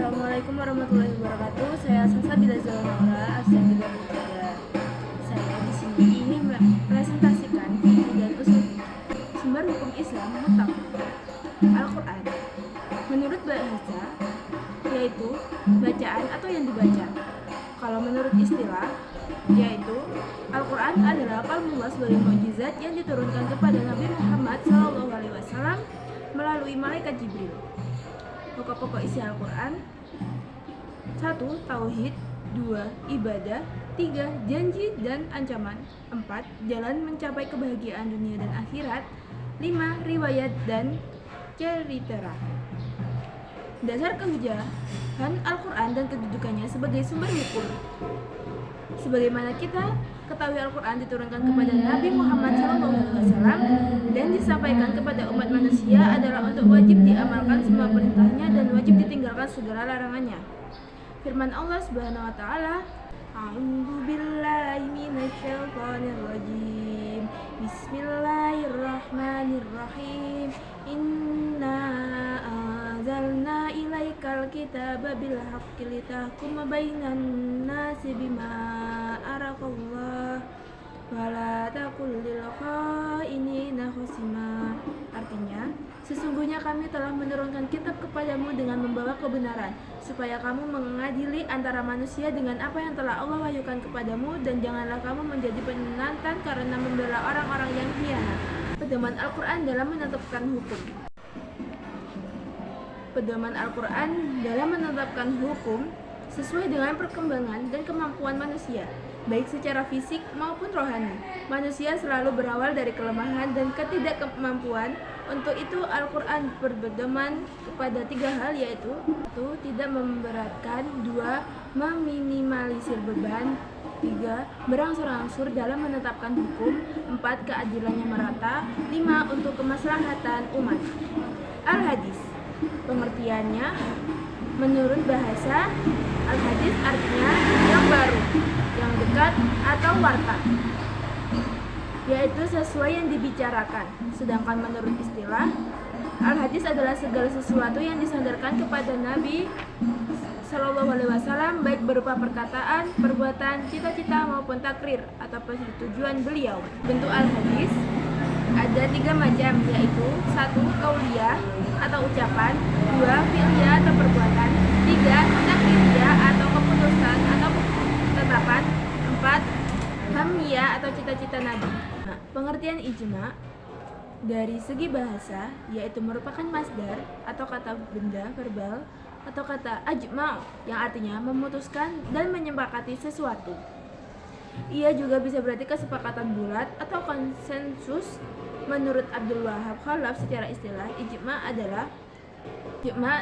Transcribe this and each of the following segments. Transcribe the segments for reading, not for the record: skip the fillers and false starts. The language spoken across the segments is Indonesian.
Assalamualaikum warahmatullahi wabarakatuh. Saya Sasa Bila Zalmaura, absen 33. Saya di sini ingin mempresentasikan fikih dan usul sumber hukum Islam mutlak Al-Quran. Menurut bahasa, yaitu bacaan atau yang dibaca. Kalau menurut istilah, yaitu Al-Quran adalah kalamullah sebagai mukjizat yang diturunkan kepada Nabi Muhammad SAW melalui malaikat Jibril. Pokok-pokok isi Al-Quran: 1. Tauhid. 2. Ibadah. 3. Janji dan ancaman. 4. Jalan mencapai kebahagiaan dunia dan akhirat. 5. Riwayat dan cerita. Dasar kehujahan Al-Quran dan kedudukannya sebagai sumber hukum. Sebagaimana kita ketahui, Al-Quran diturunkan kepada Nabi Muhammad SAW dan disampaikan kepada umat manusia adalah untuk wajib diamalkan semua perintahnya dan wajib ditinggalkan segala larangannya. Firman Allah Subhanahu wa taala, A'udzu billahi minasyaitonir rajim. Bismillahirrahmanirrahim. Inna anzalna ilaikal kitaba bil haqqi litahkuma bainan nasi bima arakallah wa la takul lil khainina khasima. Artinya, sesungguhnya kami telah menurunkan kitab kepadamu dengan membawa kebenaran, supaya kamu mengadili antara manusia dengan apa yang telah Allah wahyukan kepadamu, dan janganlah kamu menjadi penantang karena membela orang-orang yang hianat. Pedoman Al-Quran dalam menetapkan hukum. Pedoman Al-Quran dalam menetapkan hukum sesuai dengan perkembangan dan kemampuan manusia, baik secara fisik maupun rohani. Manusia selalu berawal dari kelemahan dan ketidakmampuan. Untuk itu Al-Quran berpedoman kepada 3 hal, yaitu 1. Tidak memberatkan. 2. Meminimalisir beban. 3. Berangsur-angsur dalam menetapkan hukum. 4. Keadilannya merata. 5. Untuk kemaslahatan umat. Al-Hadis. Pengertiannya, menurut bahasa, Al-Hadis artinya yang baru, yang dekat atau warta, yaitu sesuai yang dibicarakan. Sedangkan menurut istilah, Al-Hadis adalah segala sesuatu yang disandarkan kepada Nabi SAW, baik berupa perkataan, perbuatan, cita-cita maupun takrir atau persetujuan beliau. Bentuk Al-Hadis ada 3 macam, yaitu 1. Qauliyah atau ucapan. 2. Fi'liyah atau perbuatan. 3. Takriyah atau keputusan atau ketetapan. 4. Hamiyah atau cita-cita Nabi. Pengertian ijma dari segi bahasa, yaitu merupakan masdar atau kata benda verbal atau kata ajma' yang artinya memutuskan dan menyepakati sesuatu. Ia juga bisa berarti kesepakatan bulat atau konsensus. Menurut Abdul Wahab Khalaf, secara istilah, ijma adalah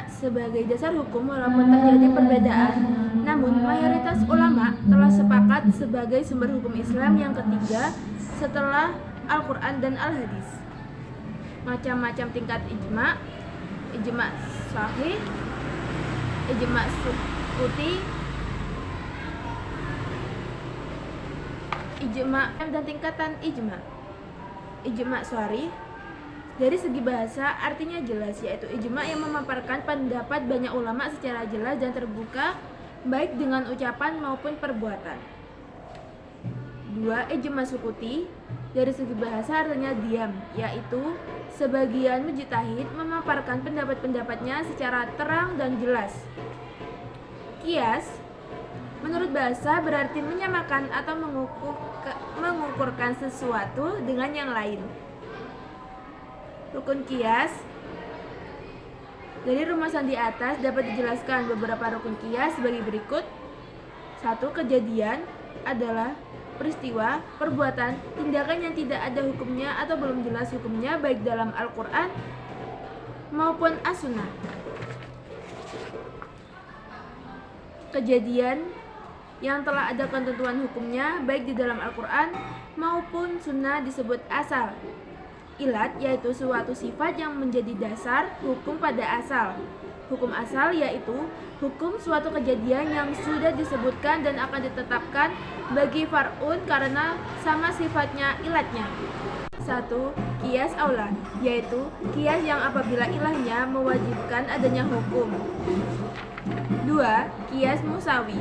sebagai dasar hukum walaupun terjadi perbedaan, namun mayoritas ulama telah sepakat sebagai sumber hukum Islam yang ketiga setelah Al-Quran dan Al-Hadis. Macam-macam tingkat ijma: ijma sahih, ijma sukuti, ijma dan tingkatan ijma. Ijma syar'i dari segi bahasa artinya jelas, yaitu ijma yang memaparkan pendapat banyak ulama secara jelas dan terbuka, baik dengan ucapan maupun perbuatan. 2. Ijma sukuti dari segi bahasa artinya diam, yaitu sebagian mujtahid memaparkan pendapat-pendapatnya secara terang dan jelas. Qiyas menurut bahasa berarti menyamakan atau mengukurkan sesuatu dengan yang lain. Rukun qiyas. Dari rumusan di atas dapat dijelaskan beberapa rukun qiyas sebagai berikut. 1. Kejadian adalah peristiwa, perbuatan, tindakan yang tidak ada hukumnya atau belum jelas hukumnya baik dalam Al-Quran maupun As-Sunnah. Kejadian yang telah ada ketentuan hukumnya baik di dalam Al-Quran maupun Sunnah disebut asal. Ilat yaitu suatu sifat yang menjadi dasar hukum pada asal. Hukum asal yaitu hukum suatu kejadian yang sudah disebutkan dan akan ditetapkan bagi far'un karena sama sifatnya ilatnya. 1. Qiyas aula, yaitu qiyas yang apabila ilahnya mewajibkan adanya hukum. 2. Qiyas musawi,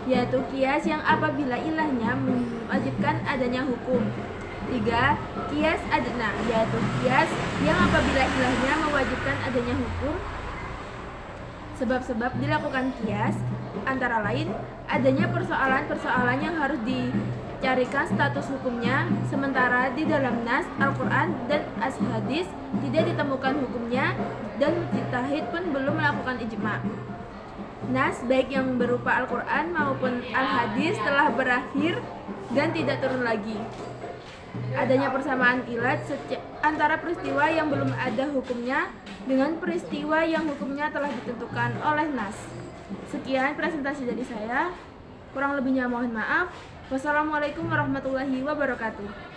yaitu qiyas yang apabila ilahnya mewajibkan adanya hukum. 3. Qiyas adna, yaitu qiyas yang apabila ilahnya mewajibkan adanya hukum. Sebab-sebab dilakukan qiyas antara lain adanya persoalan-persoalan yang harus dicarikan status hukumnya, sementara di dalam nas Al-Quran dan as-hadis tidak ditemukan hukumnya dan mujtahid pun belum melakukan ijma'. Nas baik yang berupa Al-Quran maupun Al-Hadis telah berakhir dan tidak turun lagi. Adanya persamaan ilat antara peristiwa yang belum ada hukumnya dengan peristiwa yang hukumnya telah ditentukan oleh nas. Sekian presentasi dari saya. Kurang lebihnya mohon maaf. Wassalamualaikum warahmatullahi wabarakatuh.